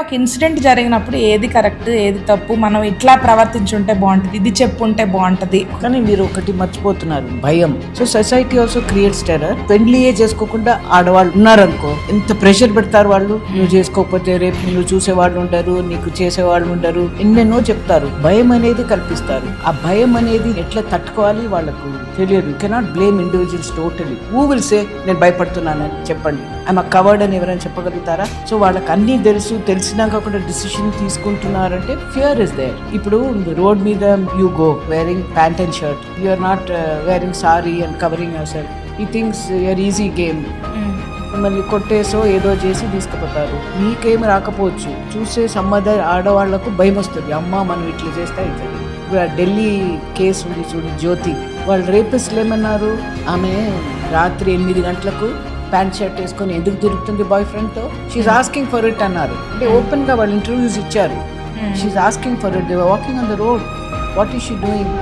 ఒక ఇన్సిడెంట్ జరిగినప్పుడు ఏది కరెక్ట్ ఏది తప్పు, మనం ఇట్లా ప్రవర్తించుంటే బాగుంటుంది, ఇది చెప్పుంటే బాగుంటది. కానీ మీరు ఒకటి మర్చిపోతున్నారు, భయం. So society also creates terror. పెళ్లియే చేసుకోకుండా ఆడవాళ్ళు ఉన్నారనుకో, ఎంత ప్రెషర్ పెడతారు వాళ్ళు. నువ్వు చేసుకోకపోతే రేపు నువ్వు చూసేవాళ్ళు ఉంటారు, నీకు చేసేవాళ్ళు ఉంటారు, ఎన్నెన్నో చెప్తారు. భయం అనేది కల్పిస్తారు. ఆ భయం అనేది ఎట్లా తట్టుకోవాలి వాళ్ళకు తెలియదు. You cannot blame individuals totally. Who will say నేను భయపడుతున్నానని చెప్పండి, ఐఎమ్ కవర్డ్ అని ఎవరైనా చెప్పగలుగుతారా? సో వాళ్ళకి అన్నీ తెలిసినాక కూడా డిసిషన్ తీసుకుంటున్నారంటే ఫియర్ ఇస్ దేర్. ఇప్పుడు రోడ్ మీద you go wearing pant and shirt, you are not wearing sari and covering yourself. ఈ థింగ్స్ యూఆర్ ఈజీ గేమ్. మిమ్మల్ని కొట్టేసో ఏదో చేసి తీసుకుపోతారు. మీకేమి రాకపోవచ్చు, చూసే సమ్మదర్ ఆడవాళ్లకు భయం వస్తుంది. అమ్మ మనం ఇట్లా చేస్తే అవుతుంది. ఇప్పుడు ఢిల్లీ కేసు ఉంది చూడు, జ్యోతి. వాళ్ళు రేపిస్ట్లు ఏమన్నారు, ఆమె రాత్రి 8 గంటలకు ప్యాంట్ షర్ట్ వేసుకొని ఎందుకు తిరుగుతుంది బాయ్ ఫ్రెండ్ తో, షీఈ్ ఆస్కింగ్ ఫర్ ఇట్ అన్నారు. అంటే ఓపెన్ గా వాళ్ళు ఇంటర్వ్యూస్ ఇచ్చారు. She's asking for it. They were walking on the road. What is she doing?